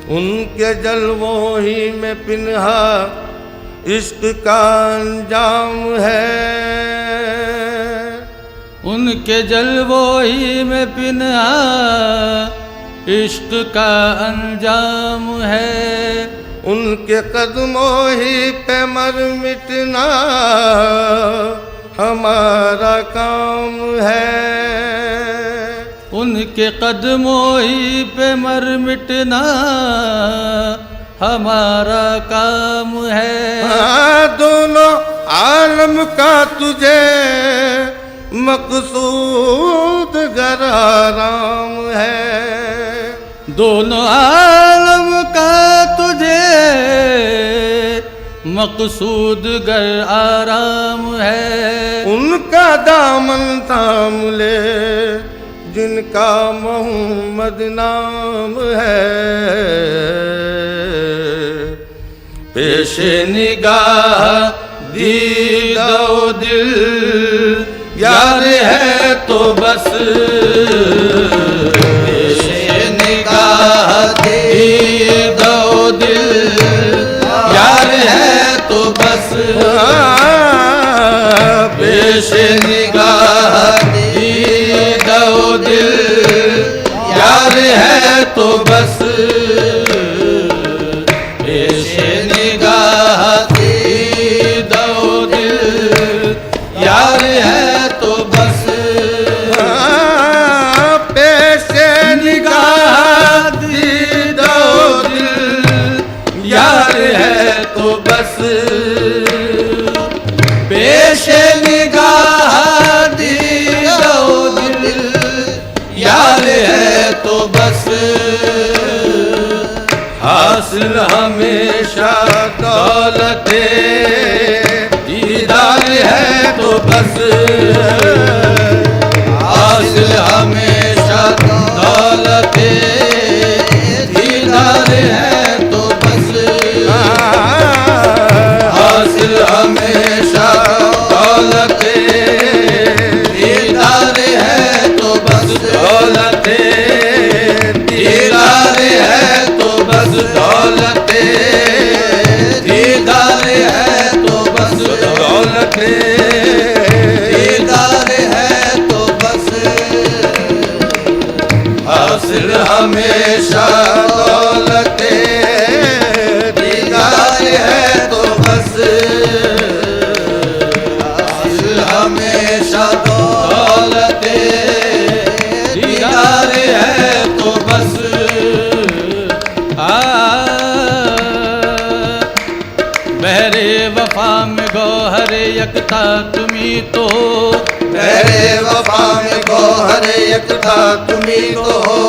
उनके जलवों ही में पिन्हा इश्क का अंजाम है। उनके जलवों ही में पिन्हा इश्क का अंजाम है। उनके कदमों ही पे मर मिटना हमारा काम है। उनके कदमों ही पे मर मिटना हमारा काम है। दोनों आलम का तुझे मकसूद गर आराम है। दोनों आलम का तुझे मकसूद गर आराम है। उनका दामन थाम ले जिनका मोहम्मद नाम है। पेशे निगाह दीदो दिल यार है तो बस। पेशे निगाह दीदो दिल यार है तो बस। पेशे निगाह दीदो दिल यार है तो बस। पेशे निगाह दीदो दिल यार है तो बस। पेशे निगाह दीदो दिल यार है तो बस। पेशे निगाह दीदो दिल यार है तो बस। हासिल हमेशा दौलते दीदार है तो बस। हासिल हमेशा दौलते दीदार है तो बस। हासिल हमेशा दौलते दीदार है तो बस। दौलते दीदार है तो बस। दौलते दीदार है तो बस। दौलते दीदार है तो बस। हासिल हमेशा दौलते दीदार है तो बस। हासिल हमेशा दौलते दीदार है तो बस। बहरे वफा में गौहर यकता तुम्ही तो। बहरे वफा में गौहर यकता तुम्ही तो हो।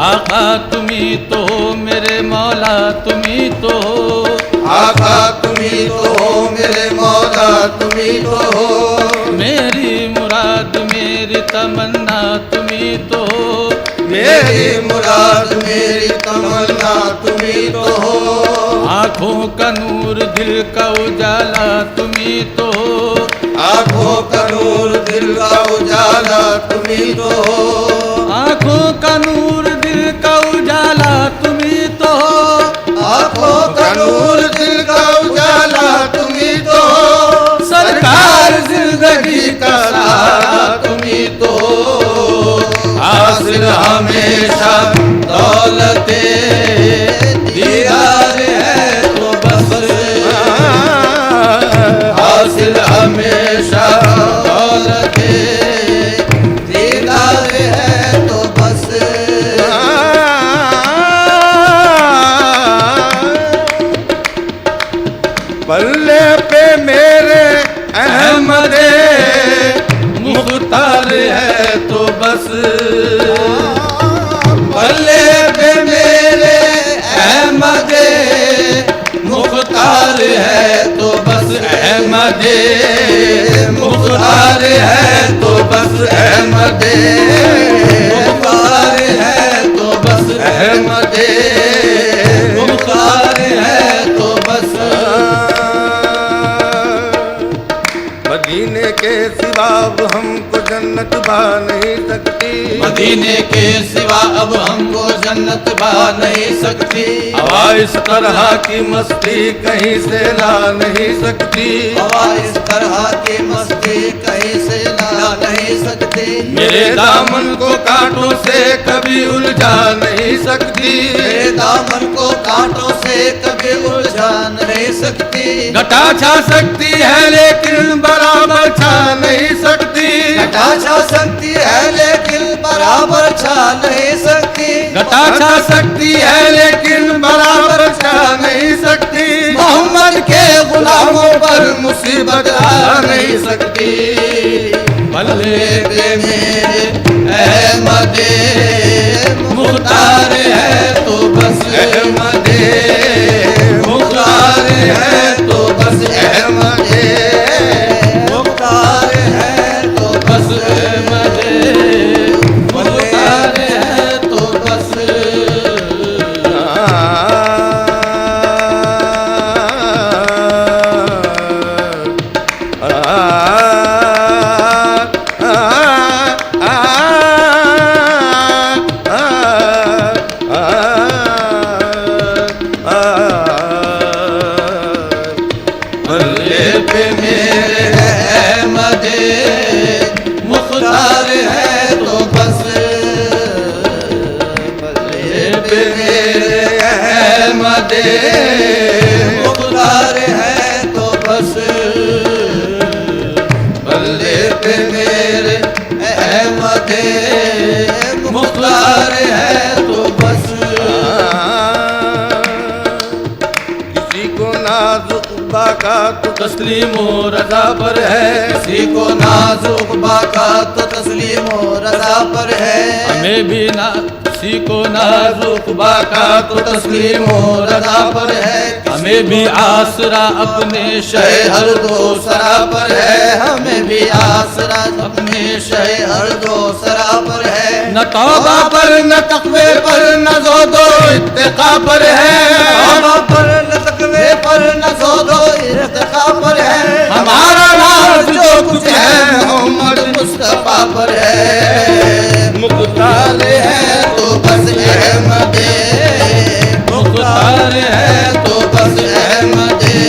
आका तुम्ही तो हो मेरे मौला तुम्ही तो हो। आका तुम्ही तो हो मेरे मौला तुम्ही तो हो। मेरी मुराद मेरी तमन्ना तुम्ही तो हो। मेरी मुराद मेरी तमन्ना तुम्ही तो हो। आँखों का नूर दिल का उजाला तुम्ही तो हो। आँखों का नूर दिल का उजाला तुम्ही तो हो। आँखों का नूर दिल का उजाला तुम्ही तो हो। आँखों का नूर दिल का उजाला तुम्ही तो हो। सरकार जिंदगी का सहारा तुम्ही तो हो। हासिल हमेशा दौलते दीदार है तो बस। हासिल हमेशा दौलते दीदार है तो बस। पल्ले पे मेरे अहमदे मुख्तार है तो बस। पल्ले पे मेरे अहमदे मुख्तार अहमदे, मुख्तार है तो बस अहमदे, मुख्तार है तो बस अहमदे, मुख्तार है तो बस। मदीने के सिवा अब हमको जन्नत पा नहीं सकती, मदीने के सिवा अब हमको जन्नत पा नहीं सकती, हवा इस तरह की मस्ती कहीं से ला नहीं सकती, हवा इस तरह की मस्ती कहीं से ला नहीं सकती, मेरे दामन को कांटों से कभी उलझा नहीं सकती, मेरे दामन को कांटों से कभी उलझा नहीं सकती, घटा छा सकती है लेकिन बराबर छा नहीं सकती, घटा छा सकती है लेकिन बराबर छा नहीं सकती, घटा छा सकती है लेकिन बराबर छा नहीं सकती, मोहम्मद के गुलामों पर मुसीबत आ नहीं सकती, बल्ले पे मेरे अहमदे, मुख्तार है तो बस अहमदे, मुख्तार है तो बस अहमदे, मुख्तार है तो बस अहमदे, मुख्तार है तो बस। बल्ले पे मेरे अहमदे, मुख्तार है तो बस, बल्ले पे मेरे अहमदे, मुख्तार है तो बस, बल्ले पे मेरे अहमदे, मुख्तार है तो बस। किसी को नाजुक बाका तो तस्लीमो रजा पर है, किसी को नाजुक बाका तो तस्लीमो रजा पर है, हमें भी ना किसी को नाजुक बाका तो तस्लीमो रजा पर है, हमें भी आसरा अपने शह शहर हर दो सरा पर है, हमें भी आसरा अपने शह हर दो सरा पर है, न तौबा पर न तकवे पर न ज़ोदो इत्तिका पर है, तौबा पर न तकवे पर न ज़ोदो इर्तिका पर है, हमारा नाज जो कुछ है मोहम्मद मुस्तफा पर है, मुख्तार है तो बस अहमदे, मुख्तार है तो बस अहमदे,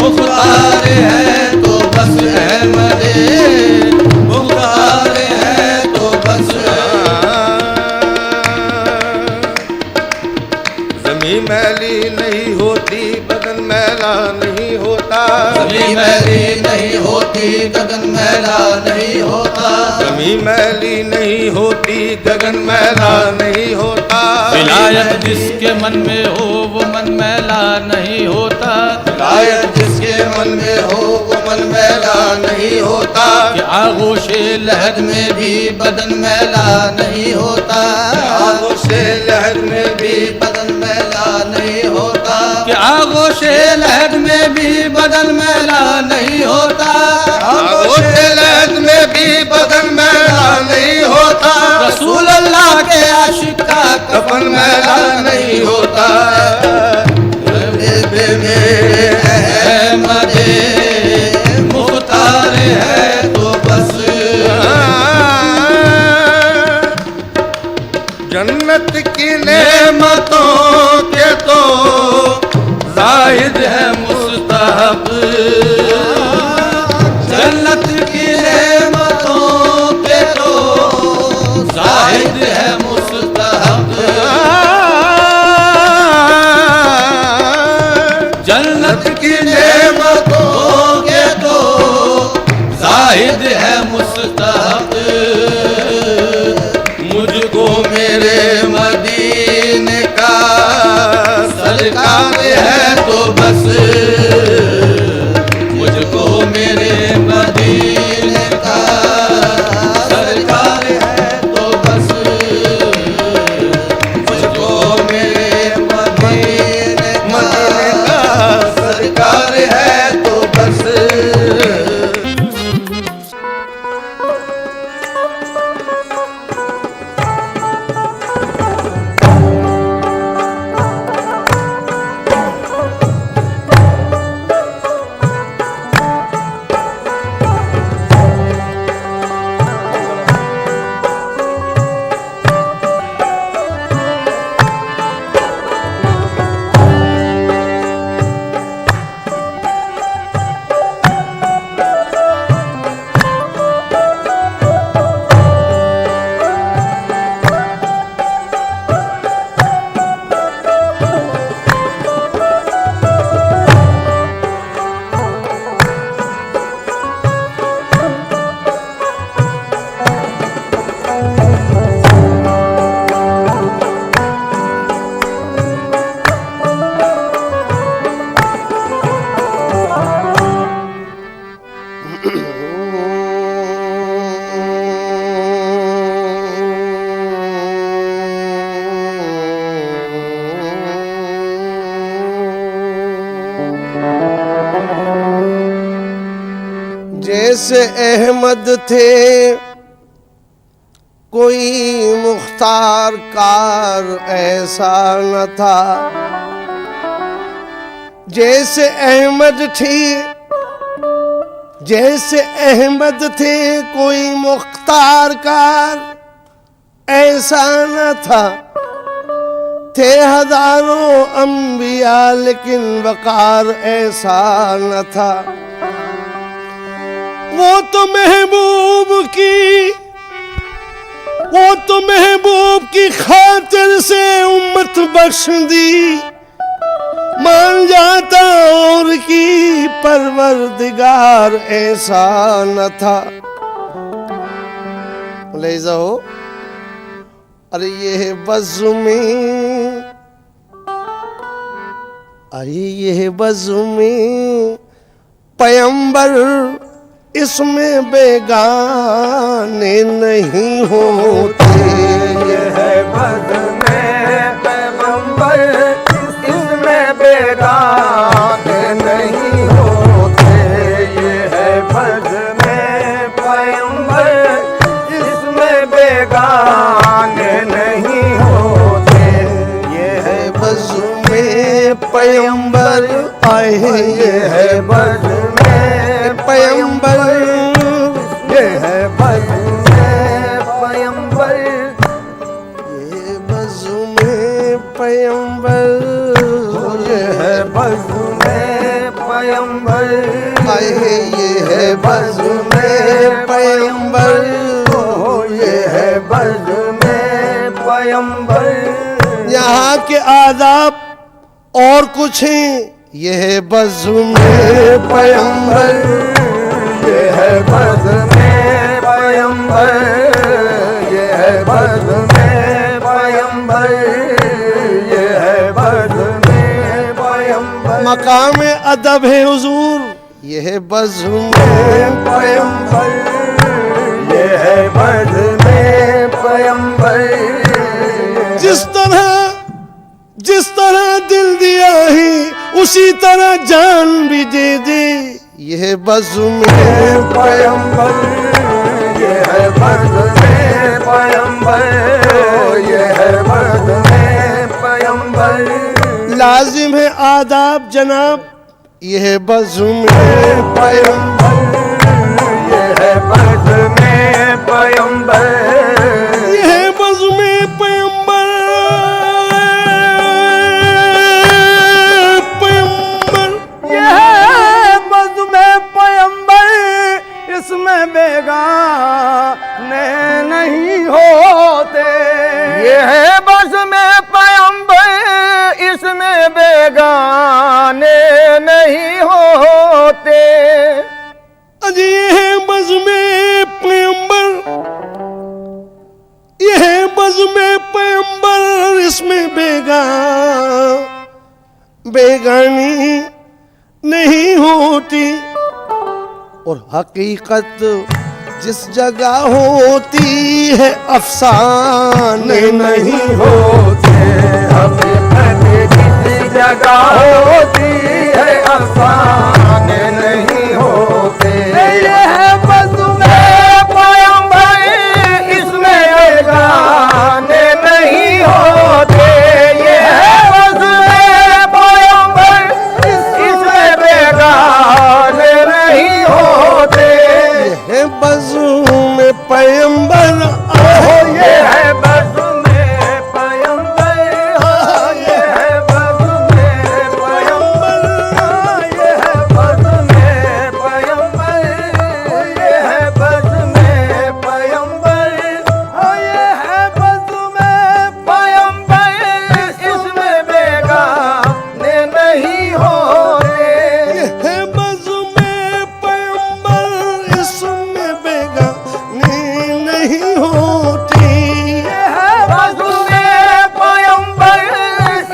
मुख्तार है तो बस अहमदे, मुख्तार है तो बस। ज़मीं मैली नहीं होती बदन मैला नहीं होता, ज़मीं मैली नहीं होती गगन मैला नहीं होता, ज़मीं मैली नहीं होती गगन मैला नहीं होता, विलायत जिसके मन में हो वो मन मैला नहीं होता, विलायत जिसके मन में हो वो मन मैला नहीं होता, कि आगोशे लहद में भी बदन मैला नहीं होता, आगोशे लहद में भी बदन मैला नहीं होता, कि आगोशे लहद में भी बदन मैला नहीं होता, आगोशे लहद में भी बदन मैला नहीं होता, रसूल अल्लाह के आशिक का कफन मैला नहीं होता, बे मेरे अहमदे, मुख्तार है तो बस, जन्नत की नेमतों के तो जाहिद है मुस्तहब, जन्नत की नेमतों पे तो जाहिद है मुस्तहब, जन्नत की नेमतों के तो जाहिद है मुस्तहब, मुझको मेरे मदीने का सरकार है तो बस, मुझको मेरे मदीने का सरकार है तो बस, मुझको मेरे मदीने का सरकार है तो बस। जैसे अहमद थे कोई मुख्तार कार ऐसा न था, जैसे अहमद थे कोई मुख्तार कार ऐसा न था। थे हजारों अंबिया लेकिन वकार ऐसा न था। वो तो महबूब की खातिर से उम्मत बख्श दी, मान जाता और की परवरदिगार ऐसा न था। ले जाओ अरे ये बज़्म पैगंबर इसमें बेगाने नहीं होते। ये है बज़्म पैगंबर इसमें बेगाने नहीं होते। ये है बज़्म पैगंबर इसमें बेगाने नहीं होते। ये है बज़्म पैगंबर आए, ये है बज़्म पैगंबर, ये है बज़्म पैगंबर, ये बज़्म पैगंबर, ये है बज़्म पैगंबर आए, ये है बज़्म पैगंबर, ये है बज़्म पैगंबर। यहाँ के आदाब और कुछ हैं, ये है बज़्म पैगंबर, ये है बज़्म पैगंबर, ये है बज़्म पैगंबर, ये है बज़्म पैगंबर। मकाम अदब है हुजूर, ये है बज़्म पैगंबर, ये है बज़्म पैगंबर। जिस तरह दिल दिया है उसी तरह जान भी दे दे, ये है बज़्म पैगंबर, ये है बज़्म पैगंबर, ये है बज़्म पैगंबर। लाजिम है आदाब जनाब, ये है बज़्म पैगंबर, ये है बज़्म पैगंबर, ये है बज़्म पैगंबर, ये है बज़्म पैगंबर इसमें बेगाने नहीं होते। ये है बज़्म पैगंबर इसमें बेगाने नहीं होते। अजी ये है बज़्म पैगंबर, ये है बज़्म पैगंबर इसमें बेगानी नहीं होती। और हकीकत जिस जगह होती है अफसाने नहीं होते। हकीकत जिस जगह होती है अफसाने नहीं होते। ये है बज़्म पैगंबर इसमें बेगाने नहीं होते। ये है बज़्म पैगंबर इसमें बेगाने नहीं होते। ये है बज़्म पैगंबर, ये है बज़्म पैगंबर, ये है बज़्म पैगंबर, ये है बज़्म पैगंबर, ये है बज़्म पैगंबर, ये है बज़्म पैगंबर इसमें बेगाने नहीं होते। ये है बज़्म पैगंबर इसमें बेगानी नहीं होती। ये है बज़्म पैगंबर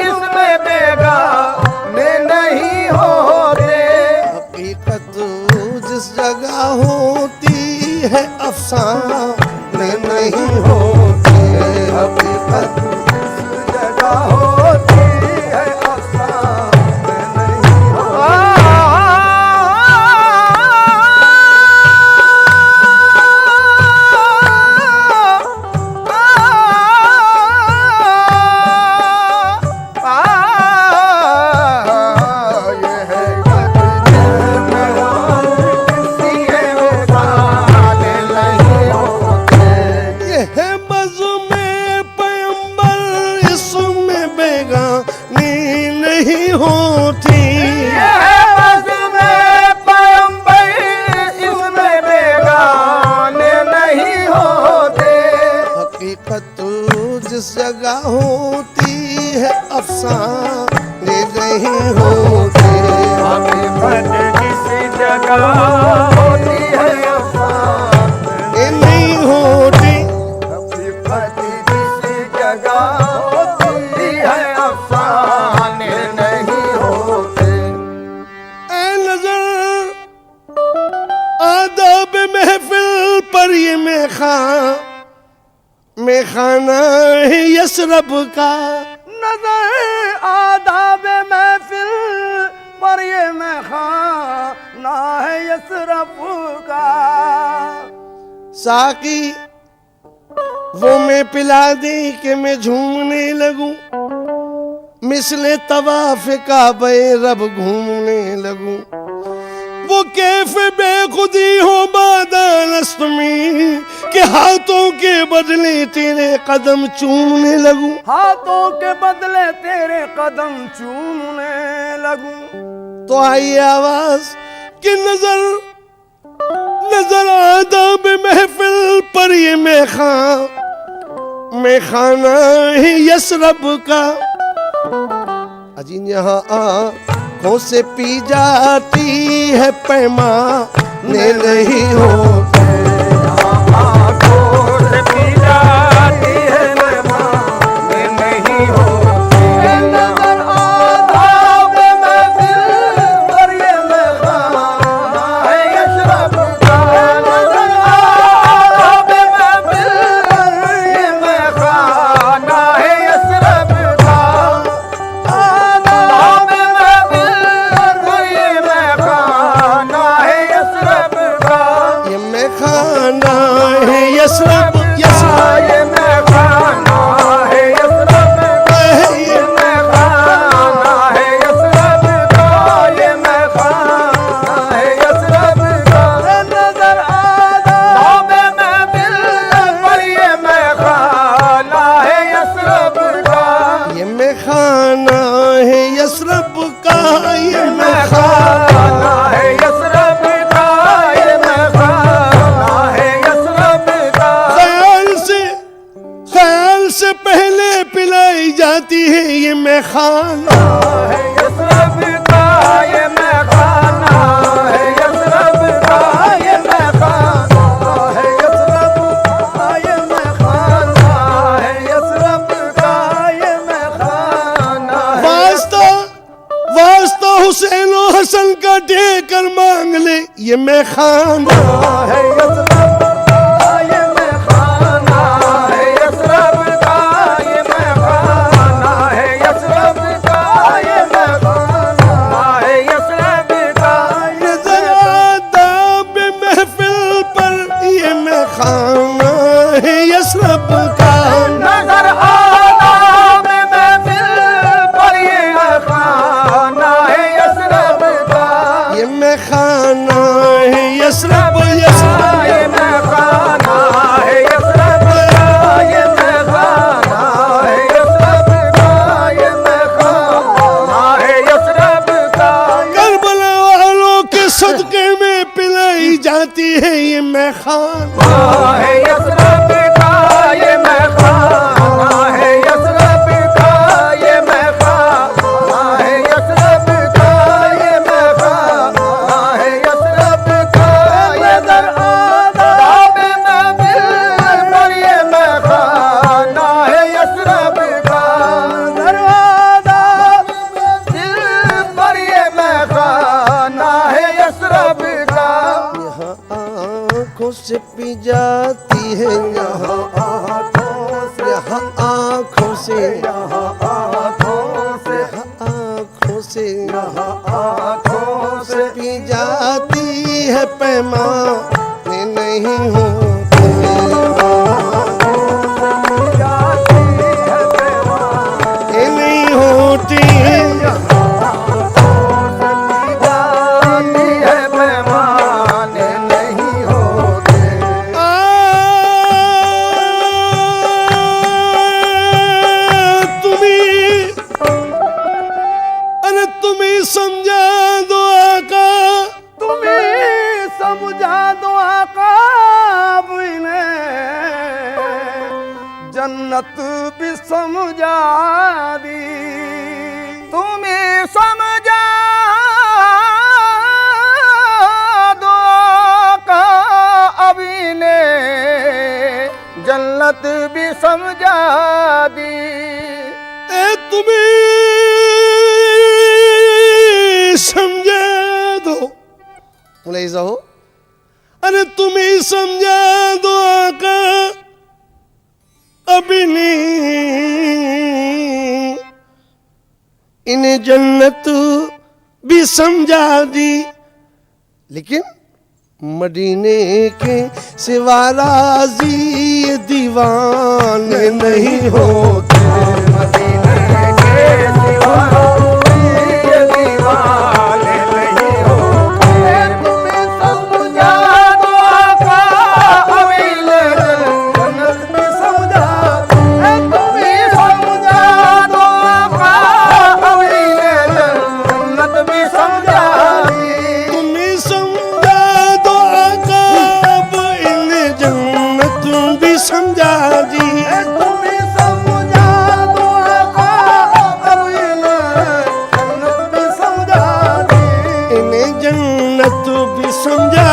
इसमें बेगाने नहीं होते। हकीकत जिस जगह होती है अफसाने नहीं होते। हकीकत जिस जगह होती है अफसाने नहीं होते। होती है अफसाने नहीं होते। हकीकत जिस जगह होती है अफसाने ये नहीं होती। हकीकत जिस जगह होती है अफसाने नहीं होते। ऐ नजर आदाब महफिल पर ये मेखाना है यसरब का। नजर आदाब महफिल पर ये मेखाना है यसरफ का। साकी वो मैं पिला दे कि मैं झूमने लगूं, मिसले तवाफ काबे रब घूमने लगूं। वो कैफ बेखुदी हो बादानस्त में कि हाथों के बदले तेरे कदम चूमने लगूं। हाथों के बदले तेरे कदम चूमने लगूं। तो आई आवाज कि नजर आदाब महफिल पर ये मेखाना है यसरब का। अजी यहाँ आँखों से पी जाती है पैमाने नहीं होते। आँखों से पी जाती है पैमाने नहीं होते। नजर आदाब महफिल पर ये मेखाना है यसरब का। नजर आदाब महफिल पर ये मेखाना है यसरब का। आदाब महफिल पर ये मेखाना है यसरब का। ये मेखाना है यसरब ये मेखाना है यसरब का। ये मेखाना है यसरब का। ये मेखाना है यसरब का। नजर आदाब महफिल पर ये मेखाना है यसरब का। ये मेखाना है यसरब का। ये मेखाना है यसरब का। ये मेखाना है यसरब का। ख्याल से पहले पिलाई जाती है ये मेखाना। है यसरब का। ये मेखाना है यसरब का। ये मेखाना है यसरब का। ये मेखाना है यसरब का। ये मेखाना है वास्ता हुसैन और हसन का देकर मांग ले ये मेखाना। है यसरब का। ये मेखाना है यसरब का। ये मेखाना है यसरब का। ये मेखाना है यसरब का। नजर आदाब महफिल पर ये मेखाना है यसरब का। नजर आदाब महफिल पर ये मेखाना है यसरब का। ये मेखाना है यसरब यसरब। ये मेखाना है यसरब का। ये मेखाना है यसरब का। ये मेखाना है यसरब का। करबला वालों के सदके में पिलाई जाती है ये मेखाना। है यसरब का। ये मेखाना है यसरब का। ये मेखाना है यसरब का। ये मेखाना है यसरब का। नजर आदाब महफिल पर ये मेखाना है यसरब का। नजर आदाब महफिल पर ये मेखाना है यसरब का। यहाँ आँखों से पी जाती है यहाँ यहाँ आँखों से यहाँ आँखों से यहाँ आँखों से यहाँ आँखों से पी जाती है पैमाने नहीं होते। जाती है पैमाने ये नहीं होती। जाती है पैमाने नहीं होते। तुम्हें समझा दो आका। तुम्हें समझा दो आका। अब इन्हें जन्नत भी समझा दी तुम्हें समझा दो का अभी ने जन्नत भी समझा दी तुम्हें समझा दो बोले ऐसा हो अरे तुम्हें समझा दो आका अभी नहीं इन्हें जन्नत भी समझा दी लेकिन मदीने के सिवा राजी ये दीवाने नहीं होते मदीने के सिवा ये दीवाने नहीं होते तुम्हें समझा दो आका अभी ने जन्नत भी समझा तुम्हें समझा दो आका अभी ने जन्नत भी समझा तुम्हें समझा दो आका अब इन्हें जन्नत भी समझा दी तुम्हें समझा दो आका अभी ने जन्नत भी समझा इन्हें जन्नत भी समझा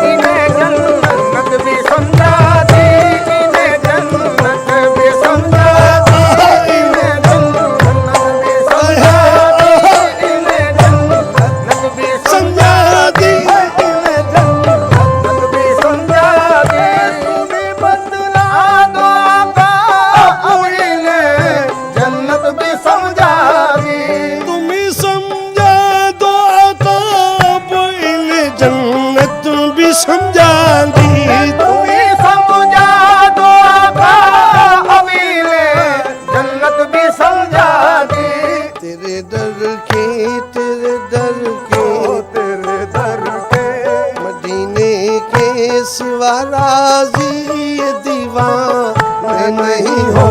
इन्हें जन्नत भी समझा दी इन्हें जन्नत भी समझा दी इन्हें जन्नत भी समझा दी इन्हें जन्नत भी समझा दी इन्हें जन्नत भी समझा दी तुम्हें बदला दो आका अभी ने जन्नत भी समझा दी तुम्हें समझा दो आका अब इन्हें जन्नत भी समझा दी तुम्हें समझा दो आका अभी ने जन्नत भी समझा दी तेरे दर के तेरे दर के तेरे दर के मदीने के सिवा राजी ये दीवाने नहीं हो